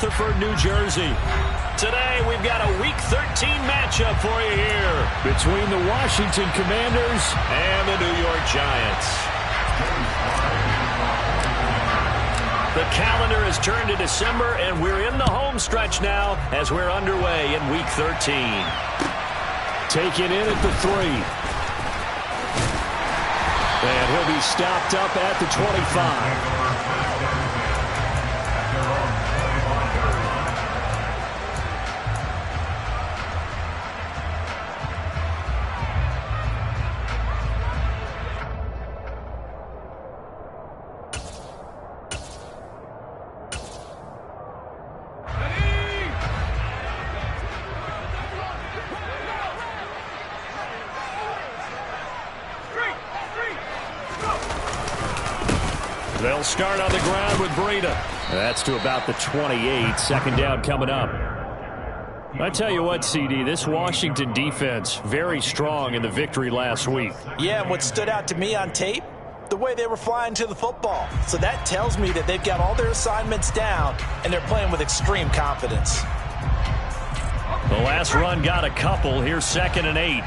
Rutherford, New Jersey. Today, we've got a Week 13 matchup for you here between the Washington Commanders and the New York Giants. The calendar has turned to December, and we're in the home stretch now as we're underway in Week 13. Taken in at the 3. And he'll be stopped up at the 25. They'll start on the ground with Breida. That's to about the 28. Second down coming up. I tell you what, CD, this Washington defense, very strong in the victory last week. Yeah, and what stood out to me on tape, the way they were flying to the football. So that tells me that they've got all their assignments down, and they're playing with extreme confidence. The last run got a couple. Here's 2nd and 8.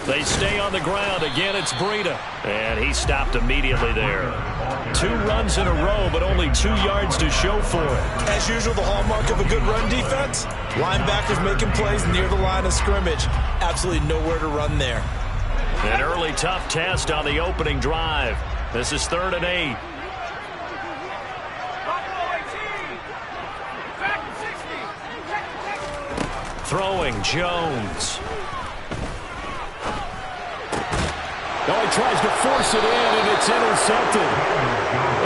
They stay on the ground. Again, it's Breida. And he stopped immediately there. 2 runs in a row, but only 2 yards to show for it. As usual, the hallmark of a good run defense, linebackers making plays near the line of scrimmage. Absolutely nowhere to run there. An early tough test on the opening drive. This is 3rd and 8. Throwing Jones. Oh, he tries to force it in, and it's intercepted.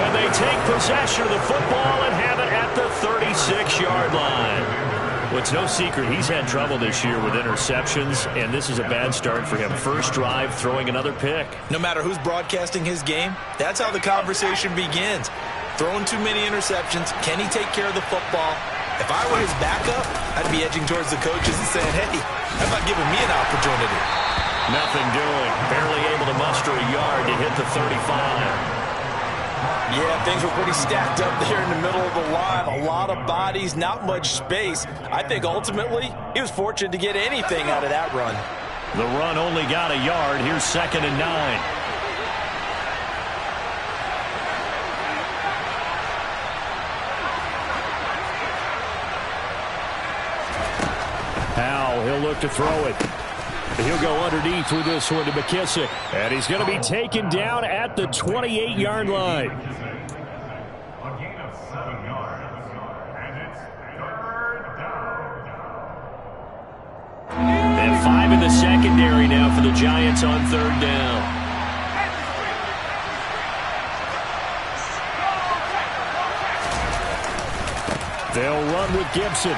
And they take possession of the football and have it at the 36-yard line. Well, it's no secret he's had trouble this year with interceptions, and this is a bad start for him. First drive, throwing another pick. No matter who's broadcasting his game, that's how the conversation begins. Throwing too many interceptions. Can he take care of the football? If I were his backup, I'd be edging towards the coaches and saying, hey, how about giving me an opportunity? Nothing doing. Barely able to muster a yard to hit the 35. Yeah, things were pretty stacked up there in the middle of the line. A lot of bodies, not much space. I think ultimately he was fortunate to get anything out of that run. The run only got a yard. Here's 2nd and 9. Howell, he'll look to throw it. He'll go underneath with this one to McKissick. And he's going to be taken down at the 28-yard line. A gain of 7 yards. And it's 3rd down. And 5 in the secondary now for the Giants on 3rd down. They'll run with Gibson.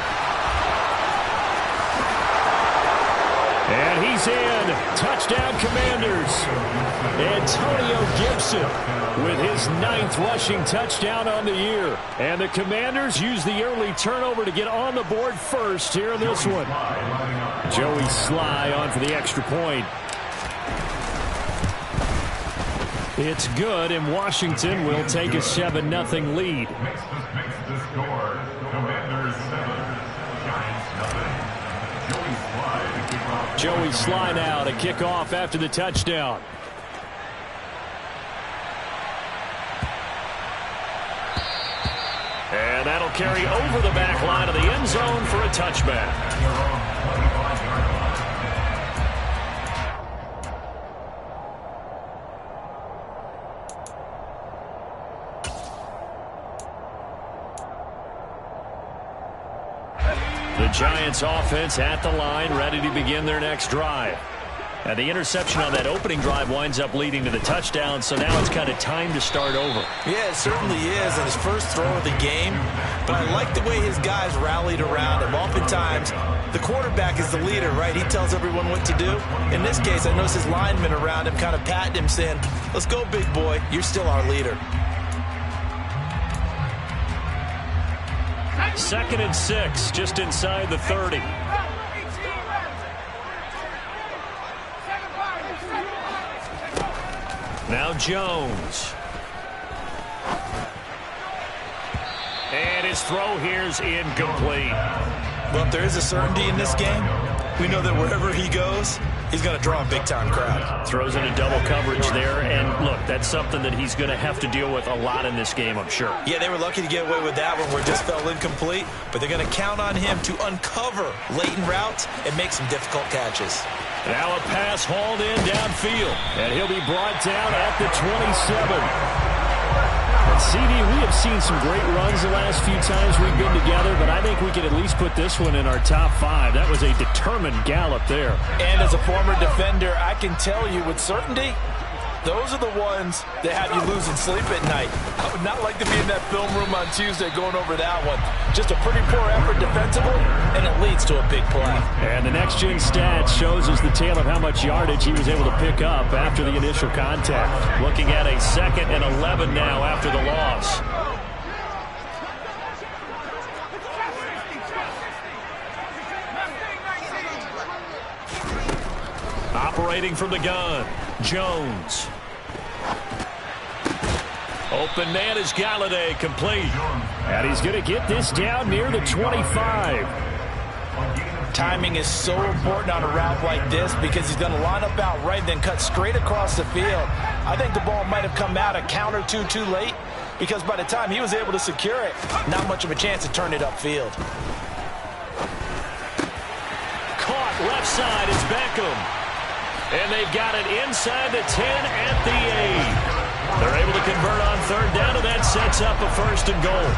And he's in. Touchdown, Commanders. Antonio Gibson with his 9th rushing touchdown on the year. And the Commanders use the early turnover to get on the board first here in this one. Joey Sly on for the extra point. It's good, and Washington will take a 7-0 lead. Makes the score. Commanders 7, Giants 0. Joey Sly now to kick off after the touchdown. And that'll carry over the back line of the end zone for a touchback. The Giants offense at the line, ready to begin their next drive. And the interception on that opening drive winds up leading to the touchdown, so now it's kind of time to start over. Yeah, it certainly is, and his first throw of the game. But I like the way his guys rallied around him. Oftentimes, the quarterback is the leader, right? He tells everyone what to do. In this case, I noticed his linemen around him kind of patting him, saying, let's go, big boy. You're still our leader. 2nd and 6, just inside the 30. Now Jones. And his throw here's incomplete. Well, if there is a certainty in this game, we know that wherever he goes, he's going to draw a big-time crowd. Throws into double coverage there, and look, that's something that he's going to have to deal with a lot in this game, I'm sure. Yeah, they were lucky to get away with that one where it just fell incomplete, but they're going to count on him to uncover latent routes and make some difficult catches. Now a pass hauled in downfield, and he'll be brought down at the 27. And CD, we have seen some great runs the last few times we've been together, but I think we can at least put this one in our top 5. That was a determined gallop there. And as a former defender, I can tell you with certainty, those are the ones that have you losing sleep at night. I would not like to be in that film room on Tuesday going over that one. Just a pretty poor effort defensively, and it leads to a big play. And the next-gen stats shows us the tale of how much yardage he was able to pick up after the initial contact. Looking at a 2nd and 11 now after the loss. Operating from the gun, Jones. Open man is Galladay, complete. And he's going to get this down near the 25. Timing is so important on a route like this because he's going to line up out right, then cut straight across the field. I think the ball might have come out a count or two too late because by the time he was able to secure it, not much of a chance to turn it upfield. Caught left side is Beckham. And they've got it inside the 10 at the 8. They're able to convert on 3rd down, and that sets up a 1st and goal.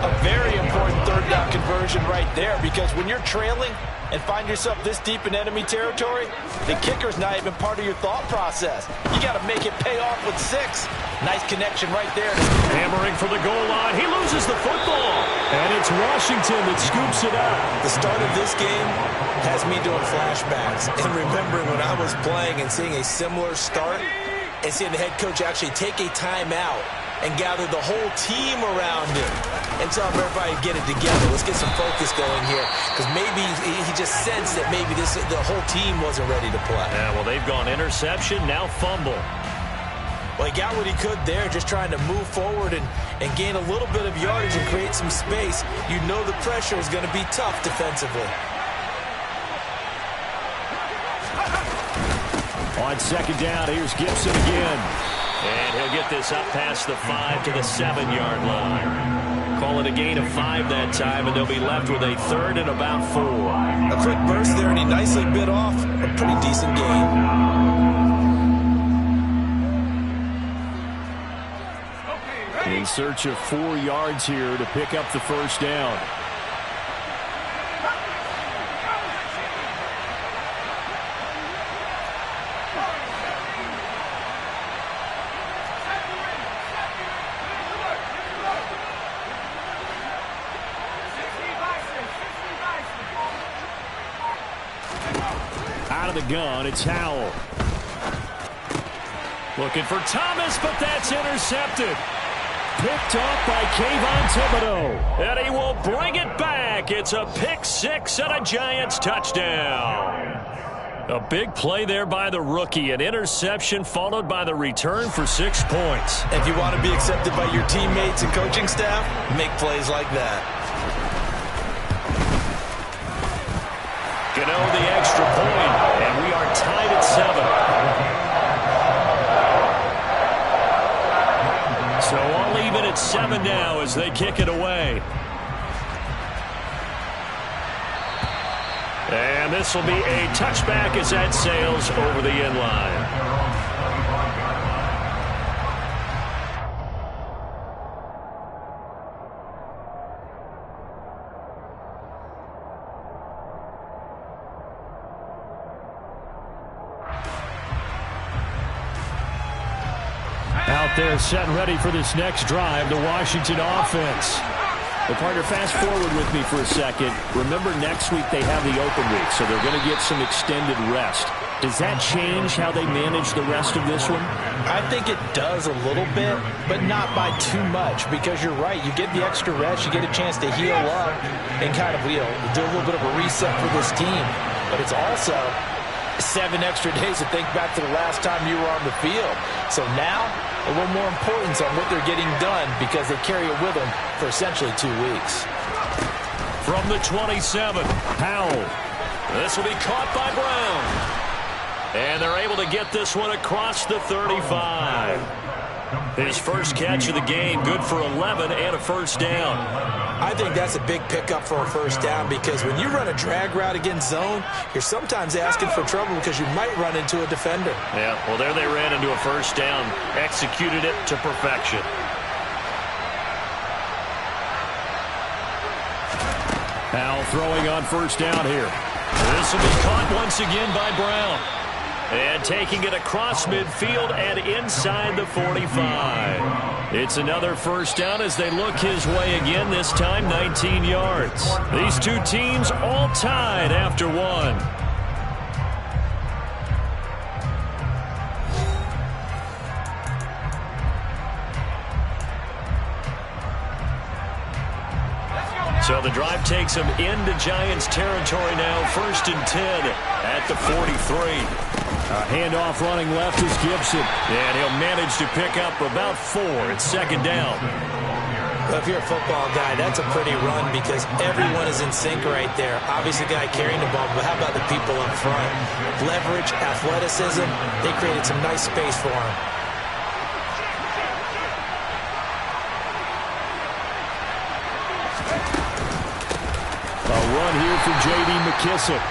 A very important 3rd down conversion right there because when you're trailing and find yourself this deep in enemy territory, the kicker's not even part of your thought process. You got to make it pay off with 6. Nice connection right there. Hammering for the goal line. He loses the football. And it's Washington that scoops it up. The start of this game has me doing flashbacks and remembering when I was playing and seeing a similar start and seeing the head coach actually take a timeout and gather the whole team around him and tell everybody to get it together. Let's get some focus going here because maybe he just sensed that maybe the whole team wasn't ready to play. Yeah, well, they've gone interception, now fumble. Well, he got what he could there, just trying to move forward and gain a little bit of yardage and create some space. You know the pressure is going to be tough defensively. On 2nd down, here's Gibson again. And he'll get this up past the 5 to the 7-yard line. Call it a gain of 5 that time, and they'll be left with a 3rd and about 4. A quick burst there, and he nicely bit off a pretty decent gain. In search of 4 yards here to pick up the 1st down. Out of the gun, it's Howell. Looking for Thomas, but that's intercepted. Picked off by Kayvon Thibodeau. And he will bring it back. It's a pick 6 and a Giants touchdown. A big play there by the rookie. An interception followed by the return for 6 points. If you want to be accepted by your teammates and coaching staff, make plays like that. Gano the extra point, and we are tied at 7. So all even at 7 now as they kick it away. And this will be a touchback as that sails over the end line. Out there set and ready for this next drive, the Washington offense. Well, partner, fast forward with me for a second. Remember, next week they have the open week, so they're going to get some extended rest. Does that change how they manage the rest of this one? I think it does a little bit, but not by too much, because you're right. You get the extra rest, you get a chance to heal up and kind of, do a little bit of a reset for this team. But it's also 7 extra days to think back to the last time you were on the field. So now, a little more importance on what they're getting done because they carry it with them for essentially 2 weeks. From the 27, Powell. This will be caught by Brown. And they're able to get this one across the 35. His first catch of the game, good for 11 and a first down. I think that's a big pickup for a first down because when you run a drag route against zone, you're sometimes asking for trouble because you might run into a defender. Yeah, well, there they ran into a first down, executed it to perfection. Powell throwing on first down here. This will be caught once again by Brown. And taking it across midfield and inside the 45. It's another first down as they look his way again, this time 19 yards. These two teams all tied after one. So the drive takes them into Giants territory now, 1st and 10 at the 43. Handoff running left is Gibson. And he'll manage to pick up about 4. It's 2nd down. Well, if you're a football guy, that's a pretty run because everyone is in sync right there. Obviously, the guy carrying the ball, but how about the people up front? Leverage, athleticism, they created some nice space for him. A run here for J.D. McKissick.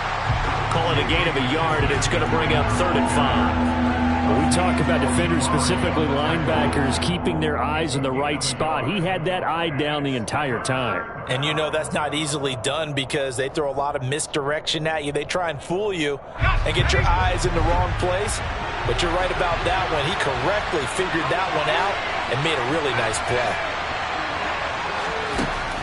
Call it a gain of a yard, and it's going to bring up 3rd and 5. When we talk about defenders, specifically linebackers, keeping their eyes in the right spot, he had that eye down the entire time. And you know that's not easily done because they throw a lot of misdirection at you. They try and fool you and get your eyes in the wrong place. But you're right about that one. He correctly figured that one out and made a really nice play.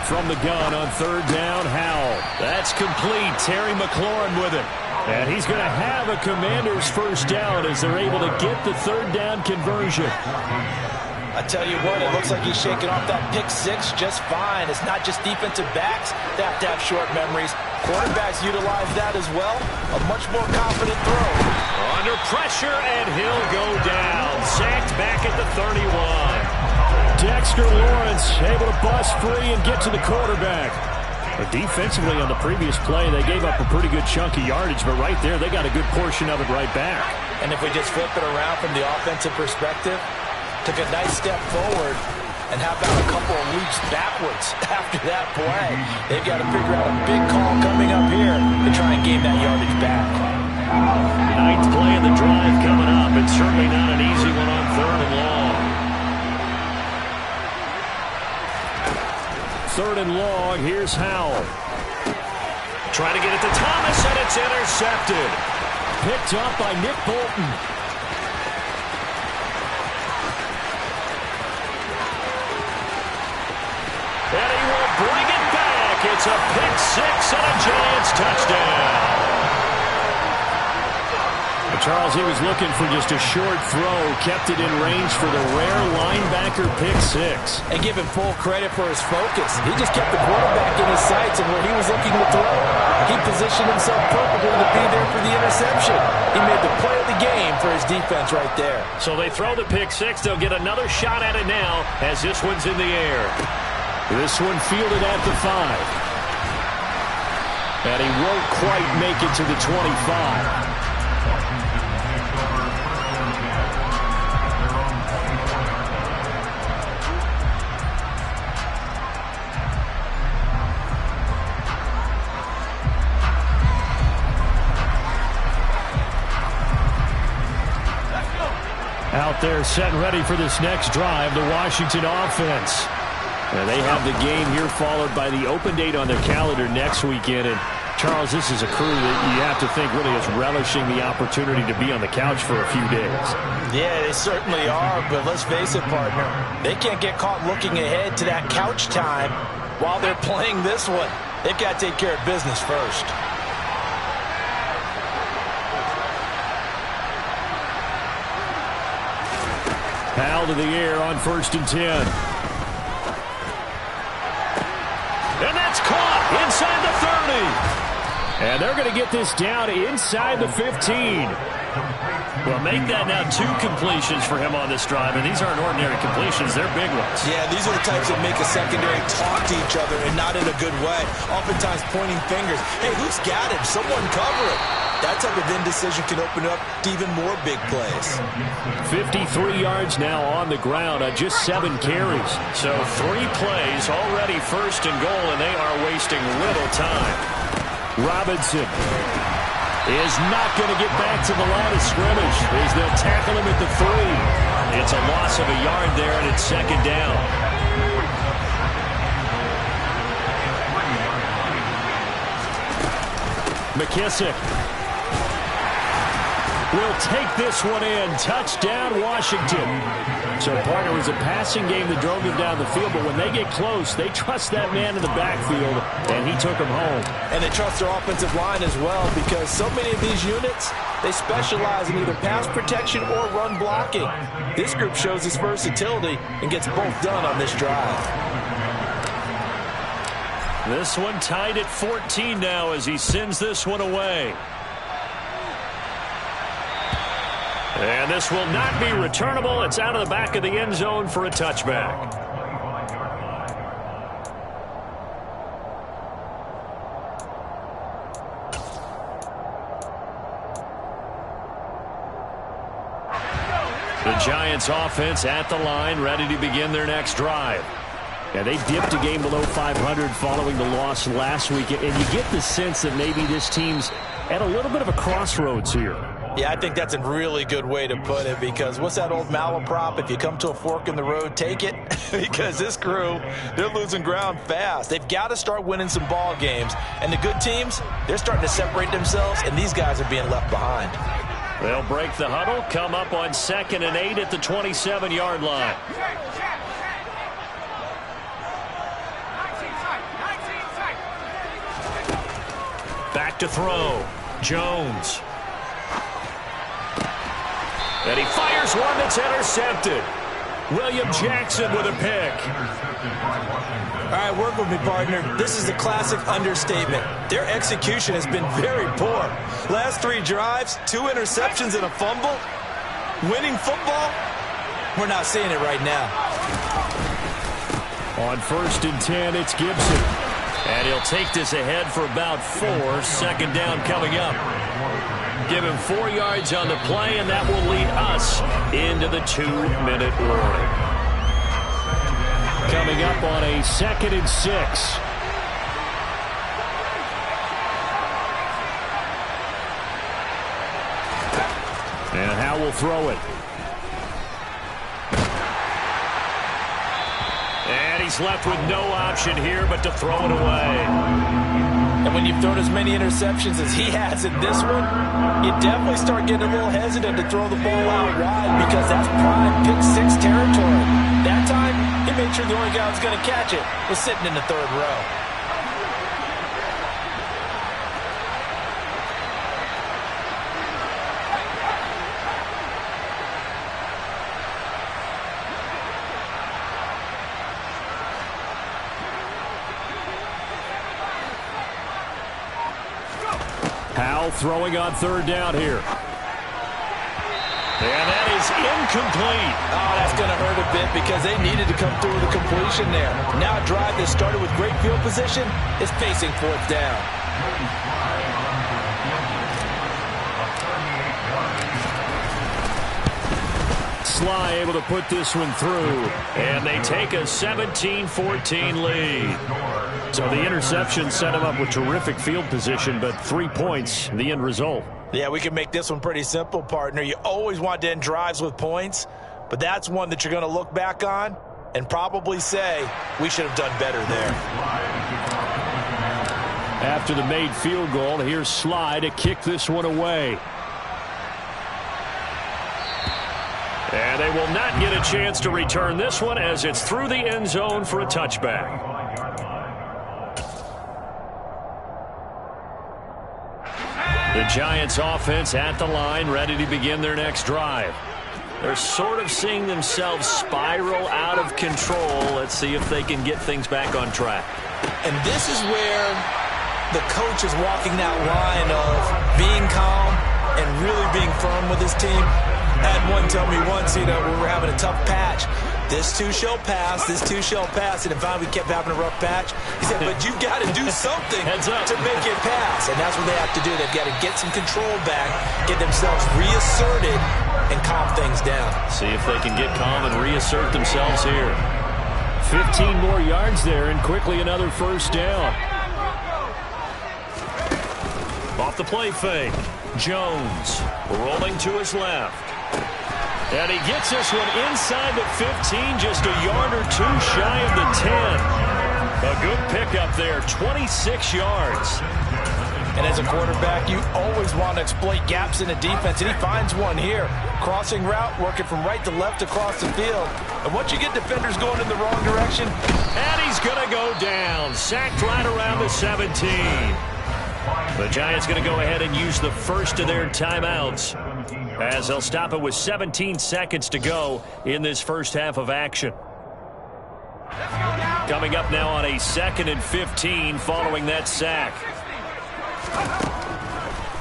From the gun on 3rd down, Howell. That's complete. Terry McLaurin with it. And he's going to have a Commander's first down as they're able to get the 3rd down conversion. I tell you what, it looks like he's shaking off that pick 6 just fine. It's not just defensive backs that have to have short memories. Quarterbacks utilize that as well. A much more confident throw. Under pressure, and he'll go down. Sacked back at the 31. Dexter Lawrence able to bust free and get to the quarterback. But defensively on the previous play, they gave up a pretty good chunk of yardage, but right there, they got a good portion of it right back. And if we just flip it around from the offensive perspective, took a nice step forward, and how about a couple of leaps backwards after that play? They've got to figure out a big call coming up here to try and gain that yardage back. 9th play of the drive coming up. It's certainly not an easy one on 3rd and long. 3rd and long, here's Howell. Trying to get it to Thomas, and it's intercepted. Picked up by Nick Bolton. And he will bring it back. It's a pick 6 and a Giants touchdown. Charles, he was looking for just a short throw, kept it in range for the rare linebacker pick 6. And give him full credit for his focus. He just kept the quarterback in his sights and where he was looking to throw. He positioned himself perfectly to be there for the interception. He made the play of the game for his defense right there. So they throw the pick 6. They'll get another shot at it now as this one's in the air. This one fielded at the 5. And he won't quite make it to the 25. Out there set ready for this next drive, the Washington offense. And they have the game here followed by the open date on their calendar next weekend. And Charles, this is a crew that you have to think really is relishing the opportunity to be on the couch for a few days. Yeah, they certainly are, but let's face it, partner. They can't get caught looking ahead to that couch time while they're playing this one. They've got to take care of business first. Powell to the air on 1st and 10. And that's caught inside the 30. And they're going to get this down inside the 15. Well, make that now 2 completions for him on this drive, and these aren't ordinary completions. They're big ones. Yeah, these are the types that make a secondary talk to each other and not in a good way, oftentimes pointing fingers. Hey, who's got him? Someone cover it. That type of indecision can open up to even more big plays. 53 yards now on the ground on just 7 carries. So 3 plays already first and goal, and they are wasting little time. Robinson is not going to get back to the line of scrimmage as they'll tackle him at the 3. It's a loss of a yard there, and it's second down. McKissick will take this one in. Touchdown, Washington. So, partner, it was a passing game that drove him down the field, but when they get close, they trust that man in the backfield, and he took him home. And they trust their offensive line as well, because so many of these units, they specialize in either pass protection or run blocking. This group shows its versatility and gets both done on this drive. This one tied at 14 now as he sends this one away. And this will not be returnable. It's out of the back of the end zone for a touchback. The Giants offense at the line, ready to begin their next drive. Yeah, they dipped a game below 500 following the loss last week, and you get the sense that maybe this team's at a little bit of a crossroads here. Yeah, I think that's a really good way to put it, because what's that old malaprop? If you come to a fork in the road, take it. Because this crew, they're losing ground fast. They've got to start winning some ball games. And the good teams, they're starting to separate themselves, and these guys are being left behind. They'll break the huddle, come up on 2nd and 8 at the 27-yard line. Back to throw. Jones. And he fires one that's intercepted. William Jackson with a pick. All right, work with me, partner. This is a classic understatement. Their execution has been very poor. Last 3 drives, 2 interceptions and a fumble. Winning football? We're not seeing it right now. On 1st and 10, it's Gibson. And he'll take this ahead for about 4. 2nd down coming up. Give him 4 yards on the play, and that will lead us into the 2-minute warning. Coming up on a 2nd and 6. And Howe will throw it. And he's left with no option here but to throw it away. And when you've thrown as many interceptions as he has in this one, you definitely start getting a little hesitant to throw the ball out wide, because that's prime pick-6 territory. That time, he made sure the only guy who was going to catch it was sitting in the 3rd row. Howell throwing on 3rd down here. And that is incomplete. Oh, that's going to hurt a bit, because they needed to come through with a completion there. Now a drive that started with great field position is facing 4th down. Sly able to put this one through, and they take a 17-14 lead. So the interception set him up with terrific field position, but 3 points, the end result. Yeah, we can make this one pretty simple, partner. You always want to end drives with points, but that's one that you're going to look back on and probably say, we should have done better there. After the made field goal, here's Sly to kick this one away. And they will not get a chance to return this one as it's through the end zone for a touchback. The Giants offense at the line, ready to begin their next drive. They're sort of seeing themselves spiral out of control. Let's see if they can get things back on track. And this is where the coach is walking that line of being calm and really being firm with his team. I had one tell me once, we were having a tough patch. This too shall pass, this too shall pass. And if we kept having a rough patch, he said, but you've got to do something to make it pass. And that's what they have to do. They've got to get some control back, get themselves reasserted, and calm things down. See if they can get calm and reassert themselves here. 15 more yards there, and quickly another first down. Off the play fake. Jones rolling to his left. And he gets this one inside the 15, just a yard or two shy of the 10. A good pickup there, 26 yards. And as a quarterback, you always want to exploit gaps in a defense, and he finds one here. Crossing route, working from right to left across the field. And once you get defenders going in the wrong direction, and he's going to go down, sacked right around the 17. The Giants going to go ahead and use the first of their timeouts, as they'll stop it with 17 seconds to go in this first half of action. Coming up now on a 2nd and 15 following that sack.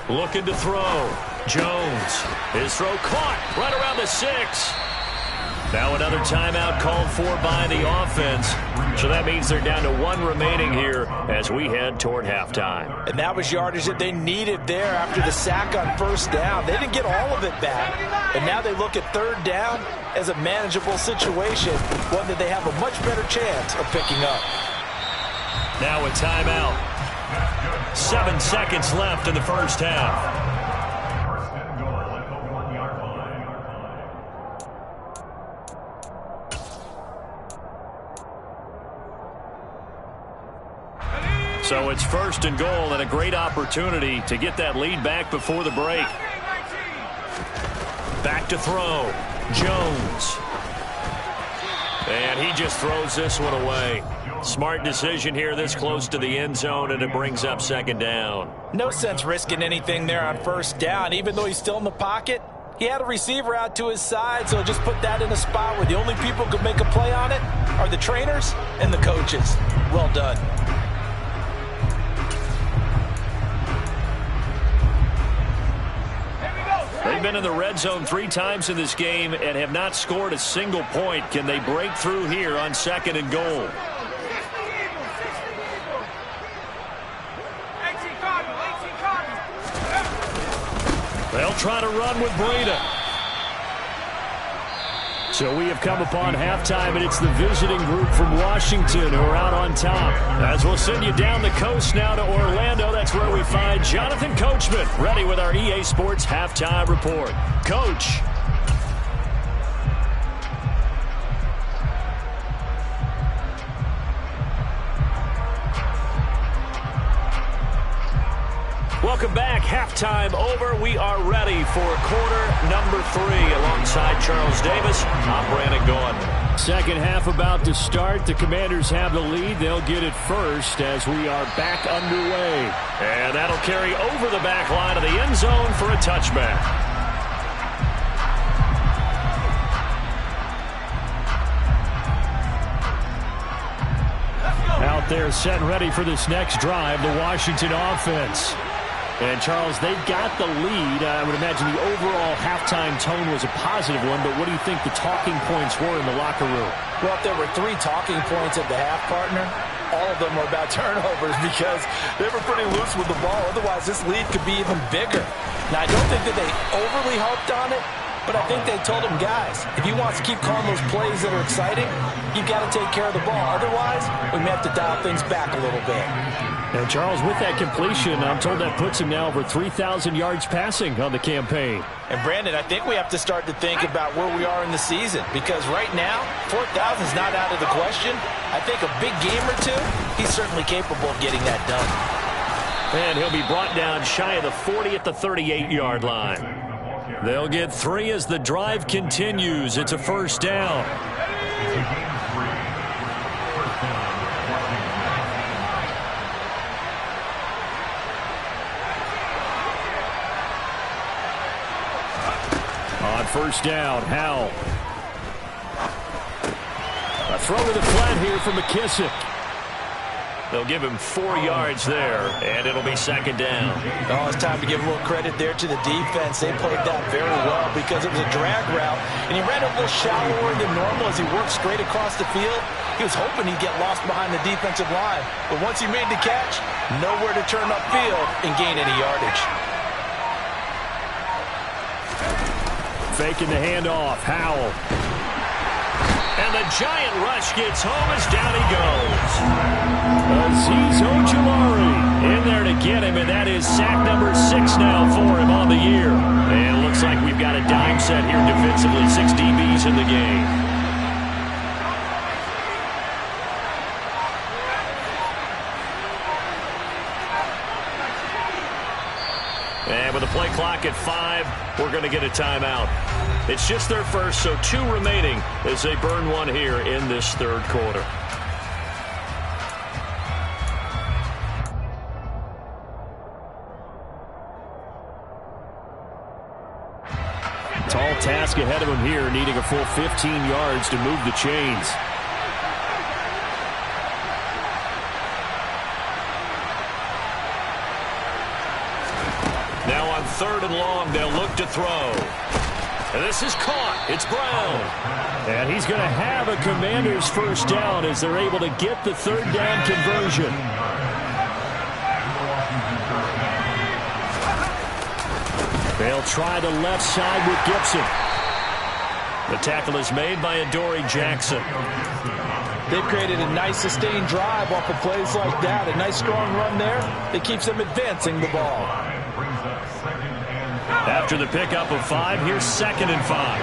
Looking to throw. Jones. His throw caught right around the 6. Now another timeout called for by the offense. So that means they're down to 1 remaining here as we head toward halftime. And that was yardage that they needed there after the sack on first down. They didn't get all of it back. And now they look at 3rd down as a manageable situation, one that they have a much better chance of picking up. Now a timeout. 7 seconds left in the first half. So it's 1st and goal, and a great opportunity to get that lead back before the break. Back to throw. Jones. And he just throws this one away. Smart decision here this close to the end zone, and it brings up 2nd down. No sense risking anything there on 1st down. Even though he's still in the pocket, he had a receiver out to his side, so just put that in a spot where the only people who could make a play on it are the trainers and the coaches. Well done. They've been in the red zone 3 times in this game and have not scored a single point. Can they break through here on 2nd and goal? They'll try to run with Breida. So we have come upon halftime, and it's the visiting group from Washington who are out on top. As we'll send you down the coast now to Orlando, that's where we find Jonathan Coachman, ready with our EA Sports Halftime Report. Coach. Welcome back. Halftime over. We are ready for quarter number 3. Alongside Charles Davis, I'm Brandon Gaudin. Second half about to start. The Commanders have the lead. They'll get it first as we are back underway. And that'll carry over the back line of the end zone for a touchback. Out there set and ready for this next drive, the Washington offense. And, Charles, they've got the lead. I would imagine the overall halftime tone was a positive one, but what do you think the talking points were in the locker room? Well, if there were 3 talking points at the half, partner, all of them were about turnovers because they were pretty loose with the ball. Otherwise, this lead could be even bigger. Now, I don't think that they overly harped on it, but I think they told them, guys, if you want to keep calling those plays that are exciting, you've got to take care of the ball. Otherwise, we may have to dial things back a little bit. And, Charles, with that completion, I'm told that puts him now over 3,000 yards passing on the campaign. And, Brandon, I think we have to start to think about where we are in the season because right now, 4,000 is not out of the question. I think a big game or two, he's certainly capable of getting that done. And he'll be brought down shy of the 40 at the 38-yard line. They'll get 3 as the drive continues. It's a first down. On first down, Howell. A throw to the flat here for McKissick. They'll give him 4 yards there, and it'll be second down. Oh, it's time to give a little credit there to the defense. They played that very well because it was a drag route, and he ran a little shallower than normal as he worked straight across the field. He was hoping he'd get lost behind the defensive line, but once he made the catch, nowhere to turn upfield and gain any yardage. Faking the handoff, Howell. And the giant rush gets home as down he goes. Azeez Ojulari in there to get him, and that is sack number 6 now for him on the year. And it looks like we've got a dime set here defensively. 6 DBs in the game. And with the play clock at 5, we're going to get a timeout. It's just their first, so 2 remaining as they burn 1 here in this third quarter. Tall task ahead of him here, needing a full 15 yards to move the chains. Now on 3rd and long, they'll look to throw. And this is caught. It's Brown. And he's going to have a Commanders first down as they're able to get the 3rd down conversion. They'll try the left side with Gibson. The tackle is made by Adoree Jackson. They've created a nice sustained drive off of plays like that. A nice strong run there that keeps them advancing the ball. After the pickup of 5, here's 2nd and 5.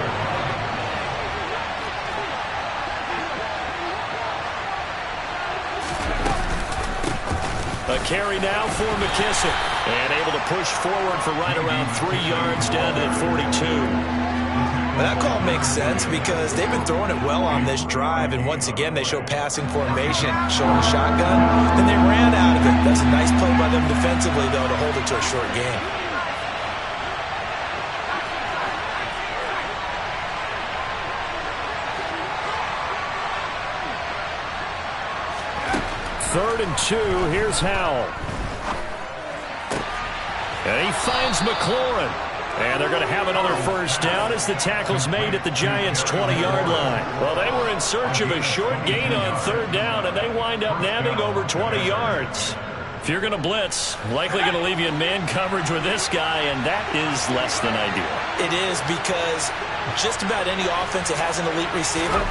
A carry now for McKissick. And able to push forward for right around 3 yards down to the 42. Well, that call makes sense because they've been throwing it well on this drive, and once again they show passing formation, showing shotgun. Then they ran out of it. That's a nice play by them defensively, though, to hold it to a short game. Third and 2, here's Howell. And he finds McLaurin. And they're going to have another first down as the tackle's made at the Giants' 20-yard line. Well, they were in search of a short gain on 3rd down, and they wind up nabbing over 20 yards. If you're going to blitz, likely going to leave you in man coverage with this guy, and that is less than ideal. It is because just about any offense that has an elite receiver,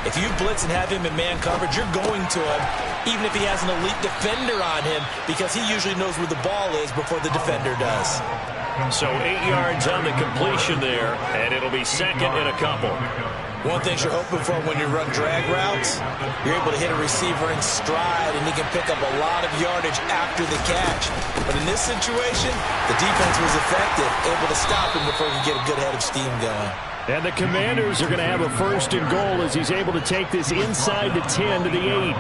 if you blitz and have him in man coverage, you're going to him, even if he has an elite defender on him, because he usually knows where the ball is before the defender does. So 8 yards on the completion there, and it'll be 2nd and a couple. One thing you're hoping for when you run drag routes, you're able to hit a receiver in stride, and he can pick up a lot of yardage after the catch. But in this situation, the defense was effective, able to stop him before he could get a good head of steam going. And the Commanders are going to have a 1st and goal as he's able to take this inside the 10 to the 8.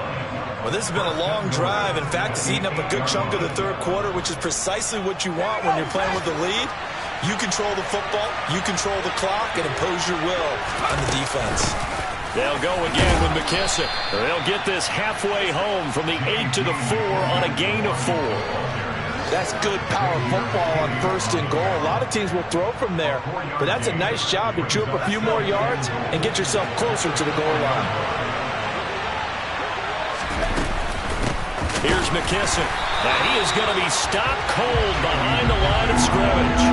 Well, this has been a long drive. In fact, it's eaten up a good chunk of the 3rd quarter, which is precisely what you want when you're playing with the lead. You control the football, you control the clock, and impose your will on the defense. They'll go again with McKissick. They'll get this halfway home from the 8 to the 4 on a gain of 4. That's good power football on 1st and goal. A lot of teams will throw from there, but that's a nice job to chew up a few more yards and get yourself closer to the goal line. Here's McKissick. Now he is going to be stopped cold behind the line of scrimmage.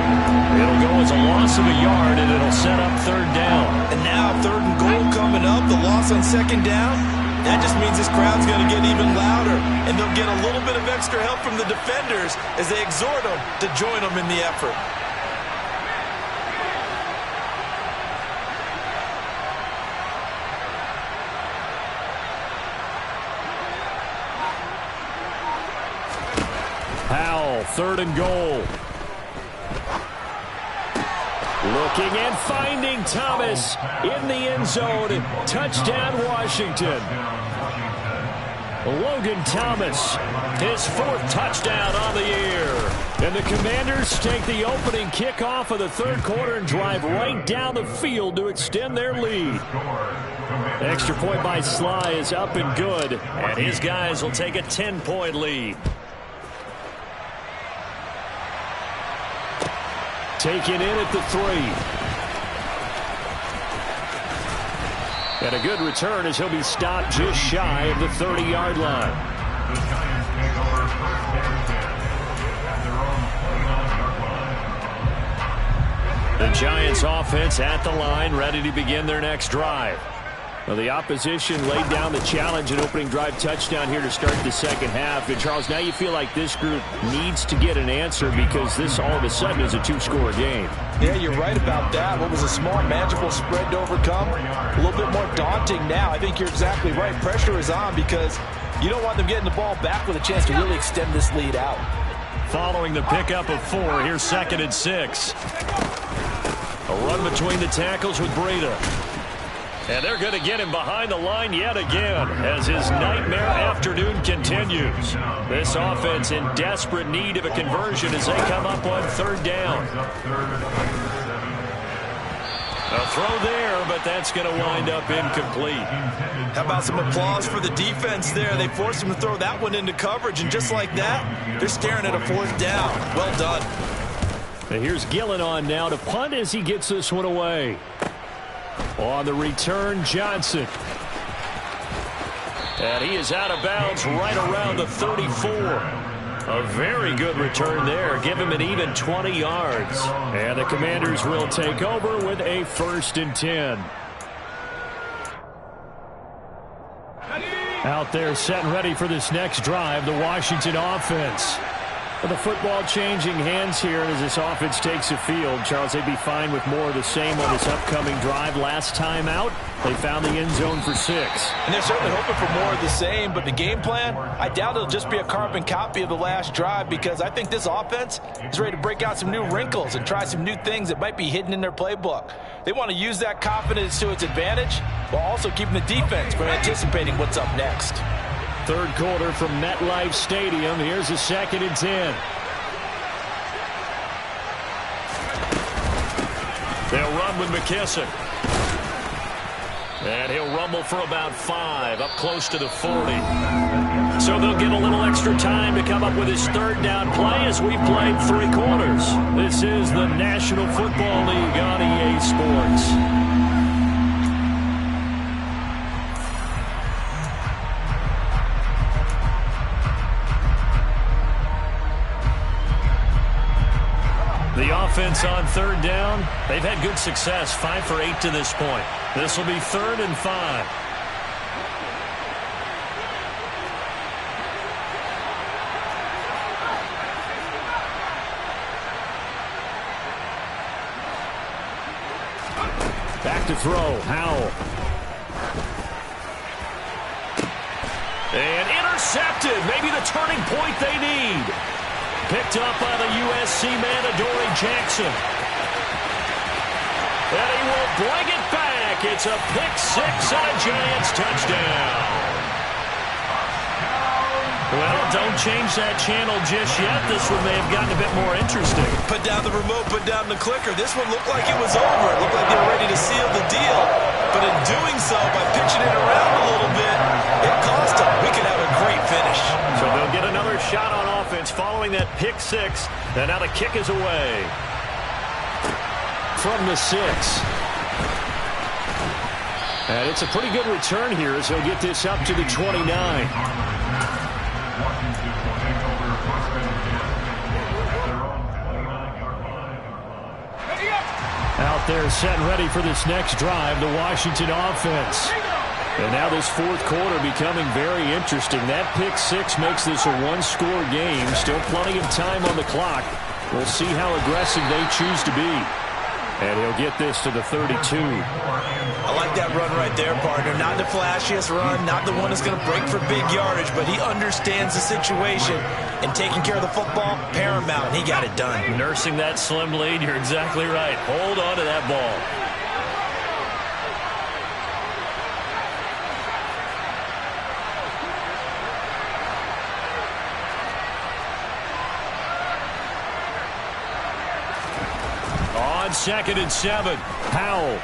It'll go as a loss of a yard, and it'll set up 3rd down. And now 3rd and goal coming up, the loss on 2nd down. That just means this crowd's going to get even louder, and they'll get a little bit of extra help from the defenders as they exhort them to join them in the effort. Howell, 3rd and goal. Looking and finding Thomas in the end zone. Touchdown, Washington. Logan Thomas, his 4th touchdown on the year. And the Commanders take the opening kickoff of the third quarter and drive right down the field to extend their lead. Extra point by Sly is up and good, and his guys will take a 10-point lead. Taken in at the 3. And a good return as he'll be stopped just shy of the 30-yard line. The Giants take over first and 10 at their own 29-yard line. The Giants offense at the line, ready to begin their next drive. Well, the opposition laid down the challenge and opening drive touchdown here to start the second half. And, Charles, now you feel like this group needs to get an answer because this all of a sudden is a two-score game. Yeah, you're right about that. What was a small, manageable spread to overcome, a little bit more daunting now. I think you're exactly right. Pressure is on because you don't want them getting the ball back with a chance to really extend this lead out. Following the pickup of 4, here's 2nd and 6. A run between the tackles with Breida. And they're going to get him behind the line yet again as his nightmare afternoon continues. This offense in desperate need of a conversion as they come up on 3rd down. A throw there, but that's going to wind up incomplete. How about some applause for the defense there? They forced him to throw that one into coverage, and just like that, they're staring at a 4th down. Well done. And here's Gillen on now to punt as he gets this one away. On the return, Johnson. And he is out of bounds right around the 34. A very good return there. Give him an even 20 yards. And the Commanders will take over with a 1st and 10. Out there set and ready for this next drive, the Washington offense. With the football changing hands here as this offense takes the field. Charles, they'd be fine with more of the same on this upcoming drive. Last time out, they found the end zone for 6. And they're certainly hoping for more of the same, but the game plan, I doubt it'll just be a carbon copy of the last drive because I think this offense is ready to break out some new wrinkles and try some new things that might be hidden in their playbook. They want to use that confidence to its advantage while also keeping the defense from anticipating what's up next. Third quarter from MetLife Stadium. Here's a 2nd and 10. They'll run with McKissick. And he'll rumble for about 5, up close to the 40. So they'll get a little extra time to come up with his 3rd down play as we've played 3 quarters. This is the National Football League on EA Sports. The offense on 3rd down, they've had good success, 5 for 8 to this point. This will be 3rd and 5. Back to throw, Howell. And intercepted, maybe the turning point they need. Picked up by the USC man, Adoree Jackson. And he will bring it back. It's a pick 6 and a Giants touchdown. Well, don't change that channel just yet. This one may have gotten a bit more interesting. Put down the remote, put down the clicker. This one looked like it was over. It looked like they were ready to seal the deal. But in doing so, by pitching it around a little bit, it cost them. We could have a great finish. So they'll get another shot on offense following that pick 6. And now the kick is away. From the 6. And it's a pretty good return here as he'll get this up to the 29. Out there set and ready for this next drive, the Washington offense. And now this 4th quarter becoming very interesting. That pick 6 makes this a 1-score game. Still plenty of time on the clock. We'll see how aggressive they choose to be. And he'll get this to the 32. I like that run right there, partner. Not the flashiest run, not the one that's going to break for big yardage, but he understands the situation, and taking care of the football, paramount, and he got it done. Nursing that slim lead, you're exactly right. Hold on to that ball. 2nd and 7. Powell.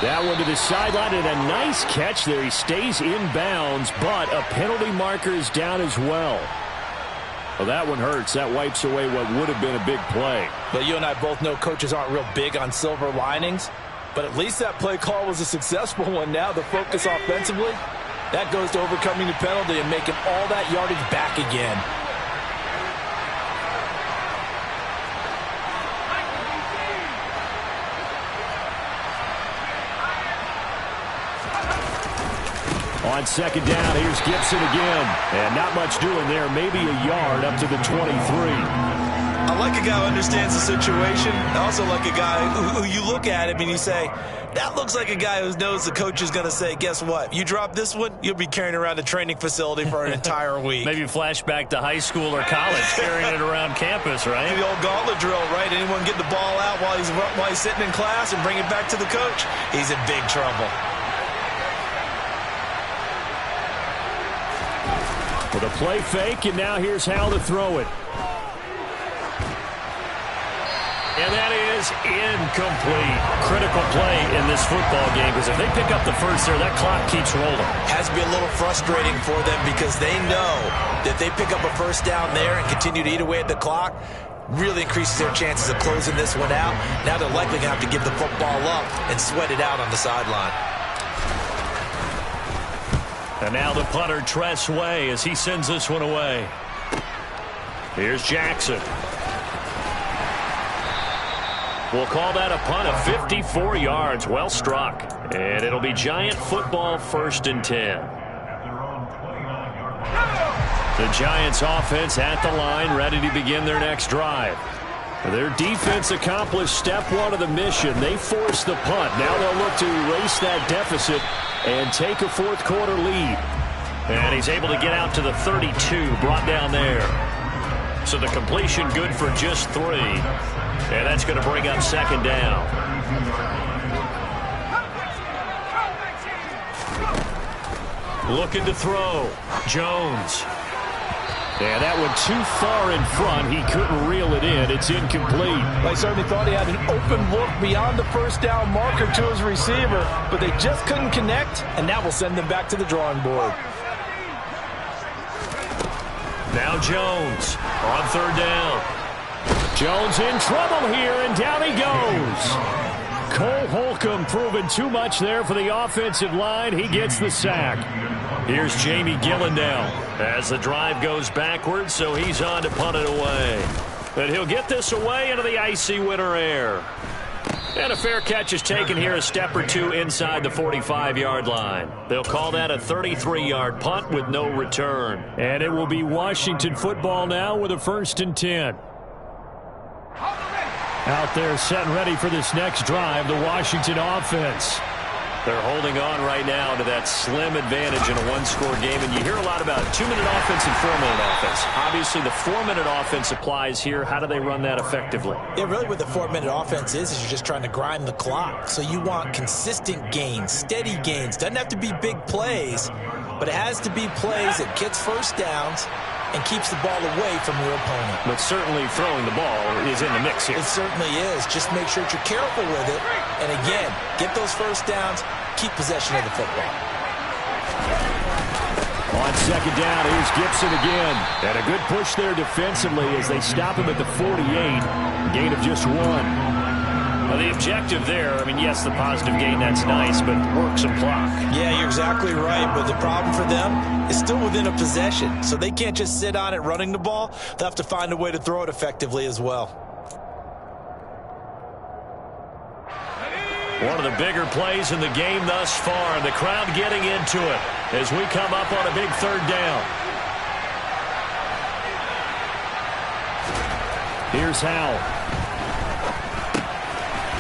That one to the sideline, and a nice catch there. He stays in bounds, but a penalty marker is down as well. Well, that one hurts. That wipes away what would have been a big play. But you and I both know coaches aren't real big on silver linings. But at least that play call was a successful one. Now the focus offensively, that goes to overcoming the penalty and making all that yardage back again. On 2nd down, here's Gibson again. And not much doing there. Maybe a yard up to the 23. I like a guy who understands the situation. I also like a guy who you look at him and you say, that looks like a guy who knows the coach is going to say, guess what? You drop this one, you'll be carrying around a training facility for an entire week. Maybe flashback to high school or college, carrying it around campus, right? The old gauntlet drill, right? Anyone get the ball out while he's sitting in class and bring it back to the coach? He's in big trouble. With a play fake, and now here's Howell to throw it. And that is incomplete. Critical play in this football game, because if they pick up the first there, that clock keeps rolling. Has to be a little frustrating for them because they know that they pick up a first down there and continue to eat away at the clock, really increases their chances of closing this one out. Now they're likely going to have to give the football up and sweat it out on the sideline. And now the punter, Tress Way, as he sends this one away. Here's Jackson. We'll call that a punt of 54 yards. Well struck. And it'll be Giant football, 1st and 10. The Giants offense at the line, ready to begin their next drive. Their defense accomplished step 1 of the mission. They forced the punt. Now they'll look to erase that deficit and take a 4th quarter lead. And he's able to get out to the 32, brought down there. So the completion good for just 3. And that's going to bring up 2nd down. Looking to throw. Jones. Yeah, that one too far in front. He couldn't reel it in. It's incomplete. I certainly thought he had an open look beyond the first down marker to his receiver, but they just couldn't connect, and that will send them back to the drawing board. Now Jones on 3rd down. Jones in trouble here, and down he goes. Cole Holcomb proving too much there for the offensive line. He gets the sack. Here's Jamie Gillandale as the drive goes backwards, so he's on to punt it away. And he'll get this away into the icy winter air. And a fair catch is taken here, a step or 2 inside the 45-yard line. They'll call that a 33-yard punt with no return. And it will be Washington football now with a 1st and 10. Out there set and ready for this next drive, the Washington offense. They're holding on right now to that slim advantage in a 1-score game. And you hear a lot about 2-minute offense and 4-minute offense. Obviously, the 4-minute offense applies here. How do they run that effectively? Yeah, really what the 4-minute offense is you're just trying to grind the clock. So you want consistent gains, steady gains. Doesn't have to be big plays, but it has to be plays that gets first downs and keeps the ball away from your opponent. But certainly throwing the ball is in the mix here. It certainly is. Just make sure that you're careful with it. And again, get those first downs, keep possession of the football. On 2nd down, here's Gibson again. And a good push there defensively as they stop him at the 48. Gain of just 1. Well, the objective there, I mean, yes, the positive gain, that's nice, but work some clock. Yeah, you're exactly right, but the problem for them is still within a possession, so they can't just sit on it running the ball. They'll have to find a way to throw it effectively as well. One of the bigger plays in the game thus far, and the crowd getting into it as we come up on a big 3rd down. Here's Howell.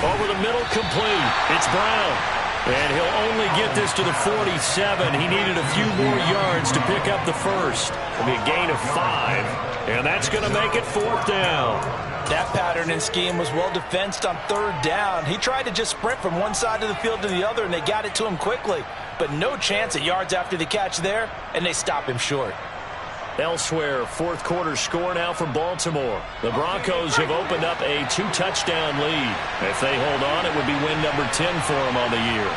Over the middle, complete. It's Brown. And he'll only get this to the 47. He needed a few more yards to pick up the first. It'll be a gain of 5. And that's going to make it 4th down. That pattern and scheme was well defensed on 3rd down. He tried to just sprint from one side of the field to the other, and they got it to him quickly. But no chance at yards after the catch there, and they stop him short. Elsewhere, fourth quarter score now for Baltimore. The Broncos have opened up a 2-touchdown lead. If they hold on, it would be win number 10 for them on the year.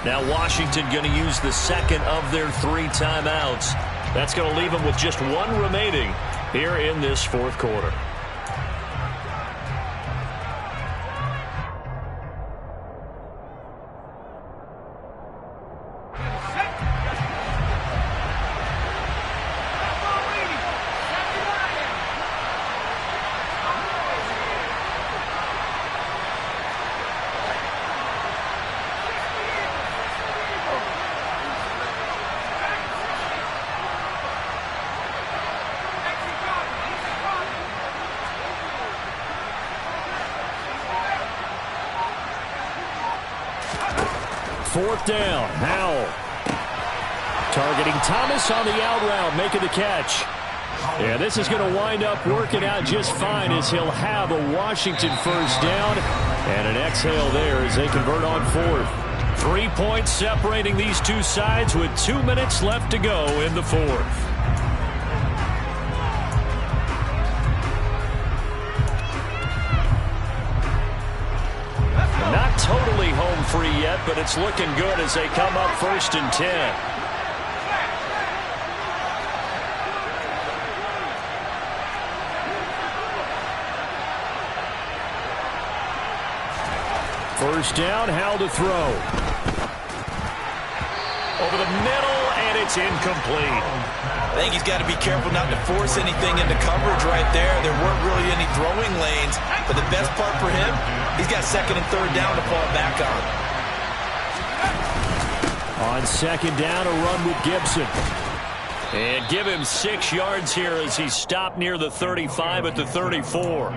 Now Washington going to use the second of their 3 timeouts. That's going to leave them with just 1 remaining here in this fourth quarter. Fourth down, Howell. Targeting Thomas on the out route, making the catch. Yeah, this is going to wind up working out just fine as he'll have a Washington first down. And an exhale there as they convert on fourth. 3 points separating these two sides with 2 minutes left to go in the fourth. Not totally home free yet, but it's looking good as they come up 1st and 10. First down, Howell to throw. Over the middle, and it's incomplete. I think he's got to be careful not to force anything into coverage right there. There weren't really any throwing lanes, but the best part for him, he's got 2nd and 3rd down to fall back on. On 2nd down, a run with Gibson. And give him 6 yards here as he's stopped near the 35 at the 34.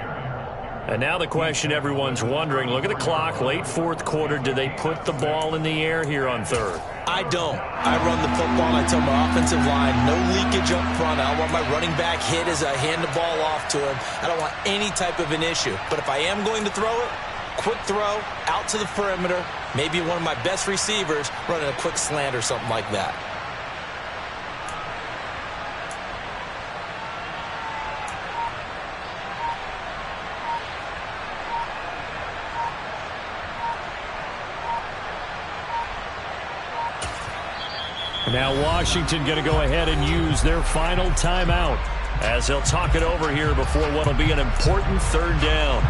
And now the question everyone's wondering, look at the clock, late fourth quarter, do they put the ball in the air here on 3rd? I don't. I run the football, and I tell my offensive line, no leakage up front. I don't want my running back hit as I hand the ball off to him. I don't want any type of an issue. But if I am going to throw it, quick throw, out to the perimeter, maybe one of my best receivers running a quick slant or something like that. Now Washington going to go ahead and use their final timeout as they'll talk it over here before what will be an important 3rd down.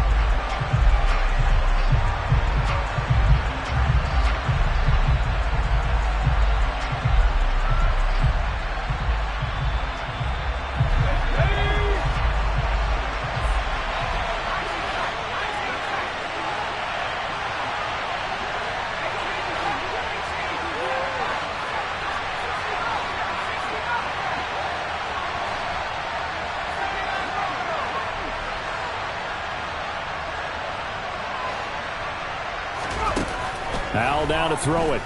Howell down to throw it.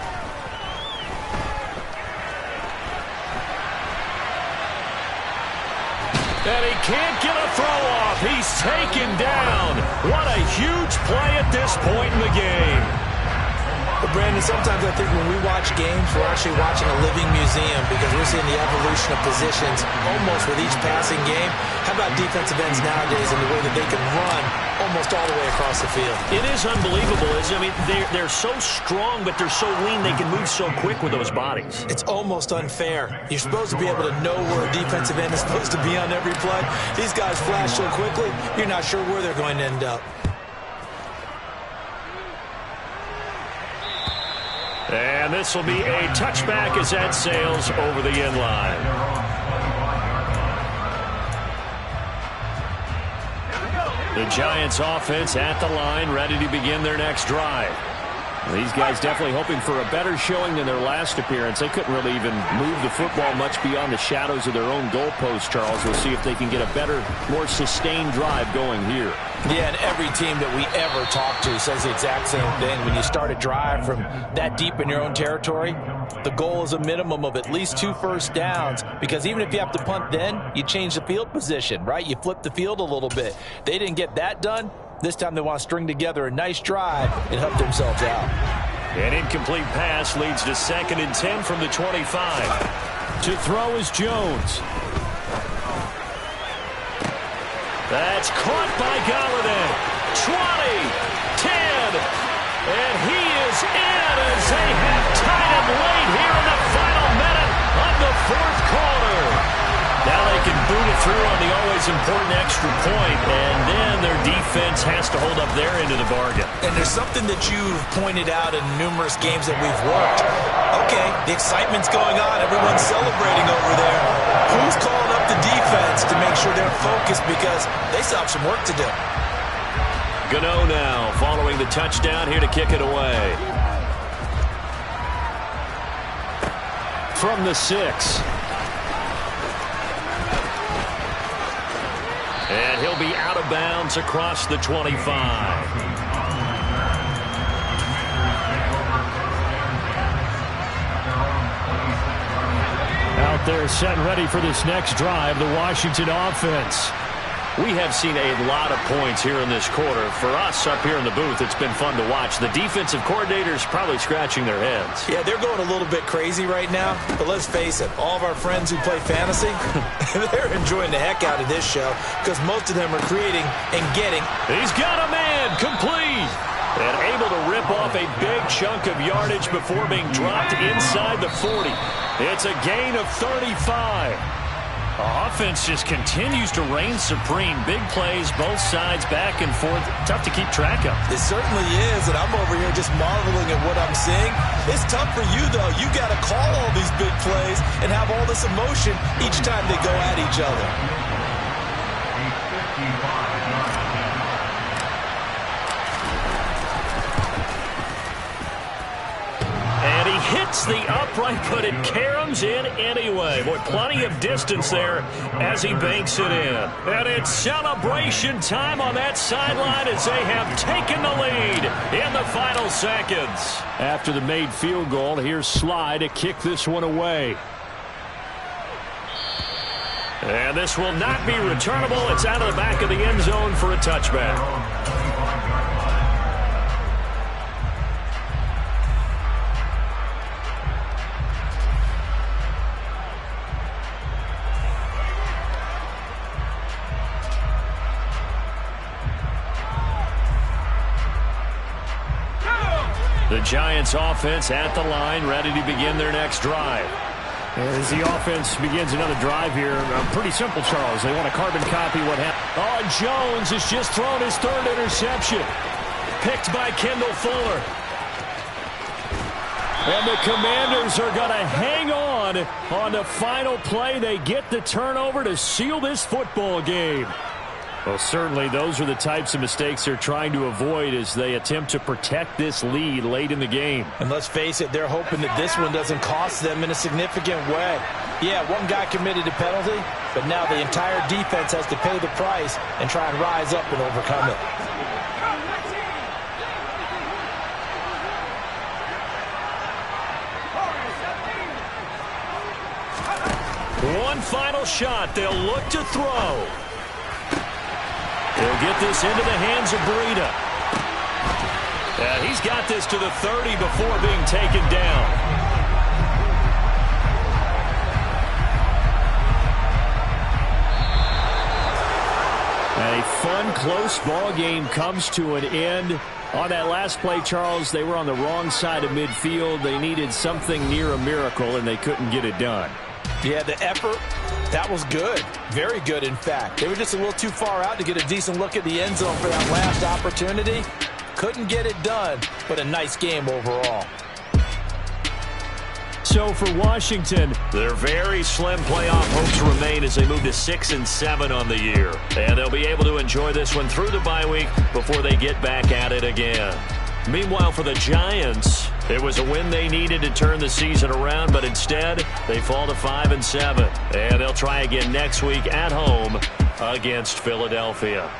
And he can't get a throw off. He's taken down. What a huge play at this point in the game. But Brandon, sometimes I think when we watch games, we're actually watching a living museum because we're seeing the evolution of positions almost with each passing game. How about defensive ends nowadays and the way that they can run almost all the way across the field? It is unbelievable. I mean, they're so strong, but they're so lean they can move so quick with those bodies. It's almost unfair. You're supposed to be able to know where a defensive end is supposed to be on every play. These guys flash so quickly, you're not sure where they're going to end up. And this will be a touchback as that sails over the end line. The Giants offense at the line, ready to begin their next drive. These guys definitely hoping for a better showing than their last appearance. They couldn't really even move the football much beyond the shadows of their own goalpost, Charles. We'll see if they can get a better, more sustained drive going here. Yeah, and every team that we ever talk to says the exact same thing. When you start a drive from that deep in your own territory, the goal is a minimum of at least 2 first downs, because even if you have to punt then, you change the field position, right? You flip the field a little bit. They didn't get that done. This time they want to string together a nice drive and help themselves out. An incomplete pass leads to 2nd and 10 from the 25. To throw is Jones. That's caught by Galladay. 20, 10, and he is in as they have tied it late here in the final minute of the 4th quarter. Now they can boot it through on the always important extra point, and then their defense has to hold up their end of the bargain. And there's something that you've pointed out in numerous games that we've worked. Okay, the excitement's going on. Everyone's celebrating over there. Who's calling up the defense to make sure they're focused, because they still have some work to do? Gano now following the touchdown here to kick it away. From the 6. And he'll be out of bounds across the 25. Out there set and ready for this next drive, the Washington offense. We have seen a lot of points here in this quarter. For us up here in the booth, it's been fun to watch. The defensive coordinators probably scratching their heads. Yeah, they're going a little bit crazy right now. But let's face it, all of our friends who play fantasy, they're enjoying the heck out of this show, because most of them are creating and getting. He's got a man complete. And able to rip off a big chunk of yardage before being dropped inside the 40. It's a gain of 35. Offense just continues to reign supreme. Big plays, both sides, back and forth. Tough to keep track of. It certainly is, and I'm over here just marveling at what I'm seeing. It's tough for you, though. You got to call all these big plays and have all this emotion each time they go at each other. And he hits the upright, but it caroms in anyway. Boy, plenty of distance there as he banks it in. And it's celebration time on that sideline as they have taken the lead in the final seconds. After the made field goal, here's Sly to kick this one away. And this will not be returnable. It's out of the back of the end zone for a touchback. The Giants offense at the line, ready to begin their next drive. As the offense begins another drive here, pretty simple, Charles. They want to carbon copy what happened. Oh, Jones has just thrown his 3rd interception. Picked by Kendall Fuller. And the Commanders are going to hang on the final play. They get the turnover to seal this football game. Well, certainly those are the types of mistakes they're trying to avoid as they attempt to protect this lead late in the game. And let's face it, they're hoping that this one doesn't cost them in a significant way. Yeah, one guy committed a penalty, but now the entire defense has to pay the price and try and rise up and overcome it. One final shot. They'll look to throw. He'll get this into the hands of Breida. He's got this to the 30 before being taken down. A fun, close ball game comes to an end. On that last play, Charles, they were on the wrong side of midfield. They needed something near a miracle, and they couldn't get it done. Yeah, the effort, that was good. Very good, in fact. They were just a little too far out to get a decent look at the end zone for that last opportunity. Couldn't get it done, but a nice game overall. So for Washington, their very slim playoff hopes remain as they move to 6-7 on the year. And they'll be able to enjoy this one through the bye week before they get back at it again. Meanwhile, for the Giants, it was a win they needed to turn the season around, but instead they fall to 5-7. And they'll try again next week at home against Philadelphia.